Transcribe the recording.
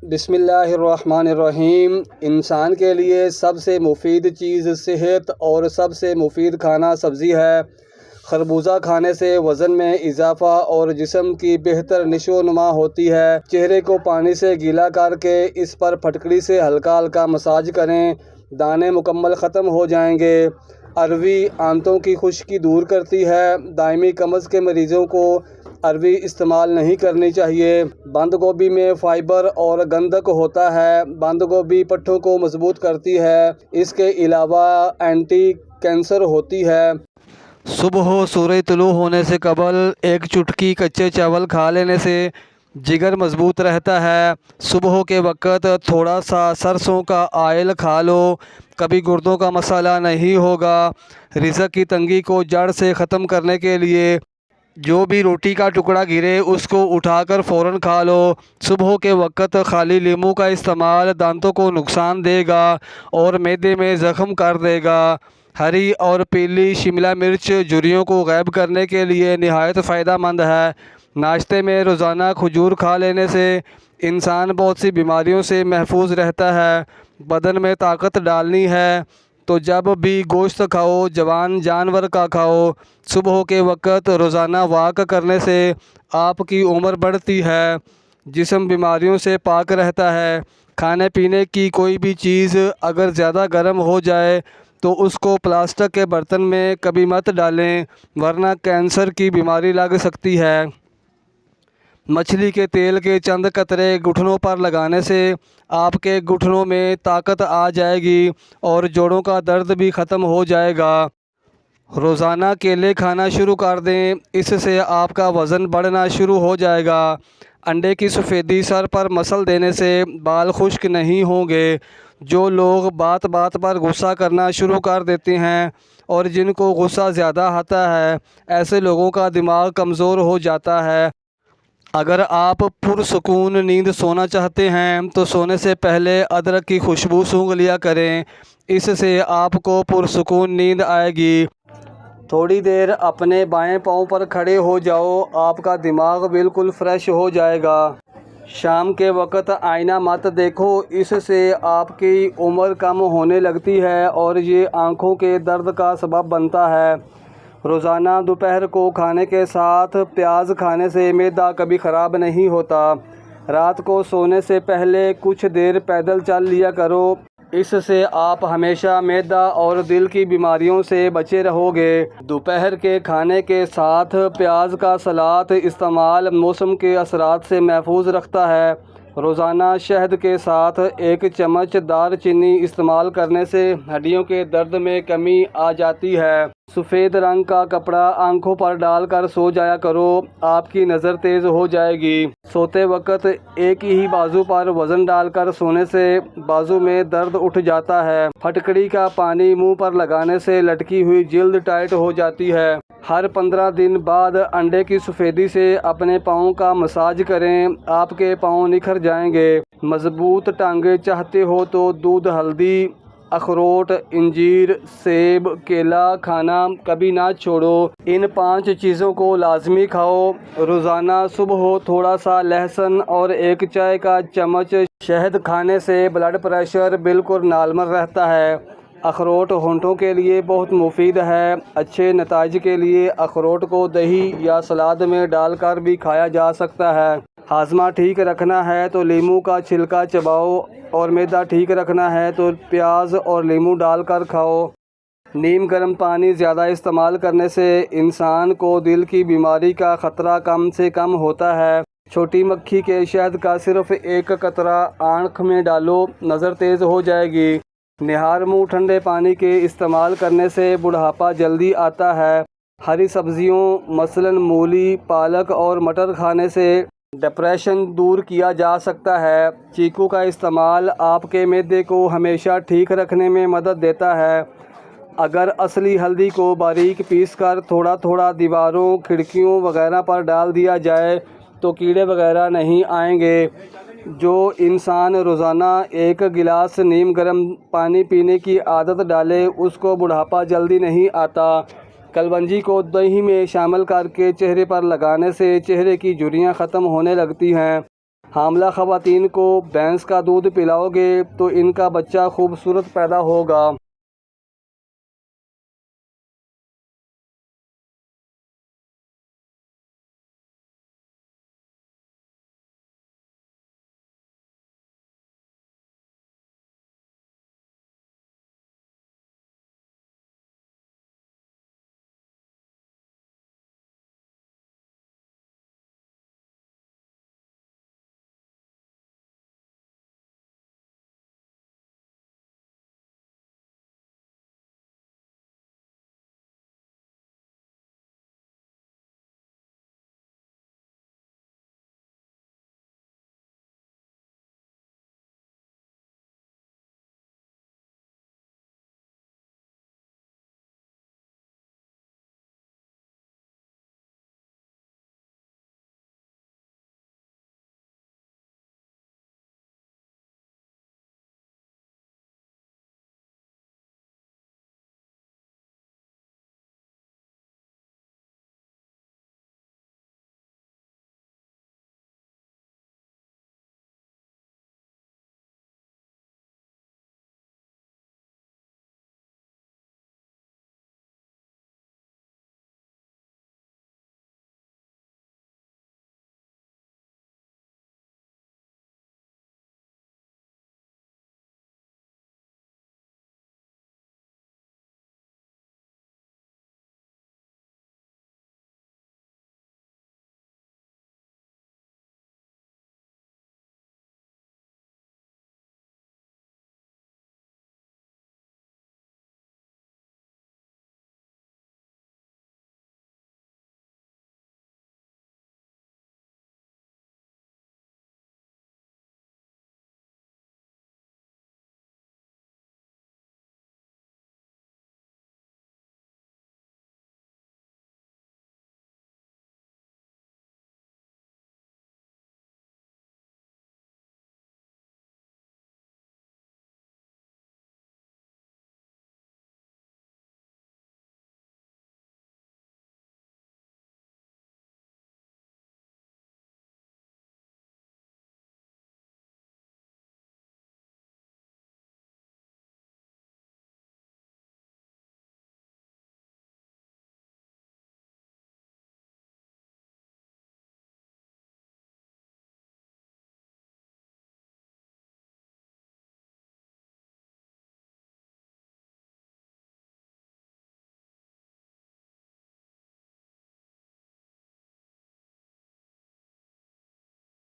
بسم اللہ الرحمن الرحیم۔ انسان کے لیے سب سے مفید چیز صحت اور سب سے مفید کھانا سبزی ہے۔ خربوزہ کھانے سے وزن میں اضافہ اور جسم کی بہتر نشو و نما ہوتی ہے۔ چہرے کو پانی سے گیلا کر کے اس پر پھٹکڑی سے ہلکا ہلکا مساج کریں، دانے مکمل ختم ہو جائیں گے۔ اروی آنتوں کی خشکی دور کرتی ہے۔ دائمی قبض کے مریضوں کو اروی استعمال نہیں کرنی چاہیے۔ بند گوبھی میں فائبر اور گندھک ہوتا ہے۔ بند گوبھی پٹھوں کو مضبوط کرتی ہے۔ اس کے علاوہ اینٹی کینسر ہوتی ہے۔ صبح سورج طلوع ہونے سے قبل ایک چٹکی کچے چاول کھا لینے سے جگر مضبوط رہتا ہے۔ صبح کے وقت تھوڑا سا سرسوں کا آئل کھا لو، کبھی گردوں کا مسئلہ نہیں ہوگا۔ رزق کی تنگی کو جڑ سے ختم کرنے کے لیے جو بھی روٹی کا ٹکڑا گرے اس کو اٹھا کر فوراً کھا لو۔ صبح کے وقت خالی لیموں کا استعمال دانتوں کو نقصان دے گا اور معدے میں زخم کر دے گا۔ ہری اور پیلی شملہ مرچ جھریوں کو غائب کرنے کے لیے نہایت فائدہ مند ہے۔ ناشتے میں روزانہ کھجور کھا لینے سے انسان بہت سی بیماریوں سے محفوظ رہتا ہے۔ بدن میں طاقت ڈالنی ہے تو جب بھی گوشت کھاؤ جوان جانور کا کھاؤ۔ صبح کے وقت روزانہ واک کرنے سے آپ کی عمر بڑھتی ہے، جسم بیماریوں سے پاک رہتا ہے۔ کھانے پینے کی کوئی بھی چیز اگر زیادہ گرم ہو جائے تو اس کو پلاسٹک کے برتن میں کبھی مت ڈالیں ورنہ کینسر کی بیماری لگ سکتی ہے۔ مچھلی کے تیل کے چند قطرے گھٹنوں پر لگانے سے آپ کے گھٹنوں میں طاقت آ جائے گی اور جوڑوں کا درد بھی ختم ہو جائے گا۔ روزانہ کیلے کھانا شروع کر دیں، اس سے آپ کا وزن بڑھنا شروع ہو جائے گا۔ انڈے کی سفیدی سر پر مسل دینے سے بال خشک نہیں ہوں گے۔ جو لوگ بات بات پر غصہ کرنا شروع کر دیتے ہیں اور جن کو غصہ زیادہ آتا ہے، ایسے لوگوں کا دماغ کمزور ہو جاتا ہے۔ اگر آپ پرسکون نیند سونا چاہتے ہیں تو سونے سے پہلے ادرک کی خوشبو سونگھ لیا کریں، اس سے آپ کو پرسکون نیند آئے گی۔ تھوڑی دیر اپنے بائیں پاؤں پر کھڑے ہو جاؤ، آپ کا دماغ بالکل فریش ہو جائے گا۔ شام کے وقت آئینہ مت دیکھو، اس سے آپ کی عمر کم ہونے لگتی ہے اور یہ آنکھوں کے درد کا سبب بنتا ہے۔ روزانہ دوپہر کو کھانے کے ساتھ پیاز کھانے سے معدہ کبھی خراب نہیں ہوتا۔ رات کو سونے سے پہلے کچھ دیر پیدل چل لیا کرو، اس سے آپ ہمیشہ معدہ اور دل کی بیماریوں سے بچے رہو گے۔ دوپہر کے کھانے کے ساتھ پیاز کا سلاد استعمال موسم کے اثرات سے محفوظ رکھتا ہے۔ روزانہ شہد کے ساتھ ایک چمچ دار چینی استعمال کرنے سے ہڈیوں کے درد میں کمی آ جاتی ہے۔ سفید رنگ کا کپڑا آنکھوں پر ڈال کر سو جایا کرو، آپ کی نظر تیز ہو جائے گی۔ سوتے وقت ایک ہی بازو پر وزن ڈال کر سونے سے بازو میں درد اٹھ جاتا ہے۔ پھٹکڑی کا پانی منہ پر لگانے سے لٹکی ہوئی جلد ٹائٹ ہو جاتی ہے۔ ہر 15 دن بعد انڈے کی سفیدی سے اپنے پاؤں کا مساج کریں، آپ کے پاؤں نکھر جائیں گے۔ مضبوط ٹانگیں چاہتے ہو تو دودھ، ہلدی، اخروٹ، انجیر، سیب، کیلا کھانا کبھی نہ چھوڑو۔ ان 5 چیزوں کو لازمی کھاؤ۔ روزانہ صبح تھوڑا سا لہسن اور ایک چائے کا چمچ شہد کھانے سے بلڈ پریشر بالکل نارمل رہتا ہے۔ اخروٹ ہونٹوں کے لیے بہت مفید ہے۔ اچھے نتائج کے لیے اخروٹ کو دہی یا سلاد میں ڈال کر بھی کھایا جا سکتا ہے۔ ہاضمہ ٹھیک رکھنا ہے تو لیموں کا چھلکا چباؤ اور معدہ ٹھیک رکھنا ہے تو پیاز اور لیموں ڈال کر کھاؤ۔ نیم گرم پانی زیادہ استعمال کرنے سے انسان کو دل کی بیماری کا خطرہ کم سے کم ہوتا ہے۔ چھوٹی مکھی کے شہد کا صرف ایک قطرہ آنکھ میں ڈالو، نظر تیز ہو جائے گی۔ نہار منہ ٹھنڈے پانی کے استعمال کرنے سے بڑھاپا جلدی آتا ہے۔ ہری سبزیوں مثلاً مولی، پالک اور مٹر کھانے سے ڈپریشن دور کیا جا سکتا ہے۔ چیکو کا استعمال آپ کے معدے کو ہمیشہ ٹھیک رکھنے میں مدد دیتا ہے۔ اگر اصلی ہلدی کو باریک پیس کر تھوڑا تھوڑا دیواروں، کھڑکیوں وغیرہ پر ڈال دیا جائے تو کیڑے وغیرہ نہیں آئیں گے۔ جو انسان روزانہ ایک گلاس نیم گرم پانی پینے کی عادت ڈالے اس کو بڑھاپا جلدی نہیں آتا۔ کلونجی کو دہی میں شامل کر کے چہرے پر لگانے سے چہرے کی جھریاں ختم ہونے لگتی ہیں۔ حاملہ خواتین کو بھینس کا دودھ پلاؤ گے تو ان کا بچہ خوبصورت پیدا ہوگا۔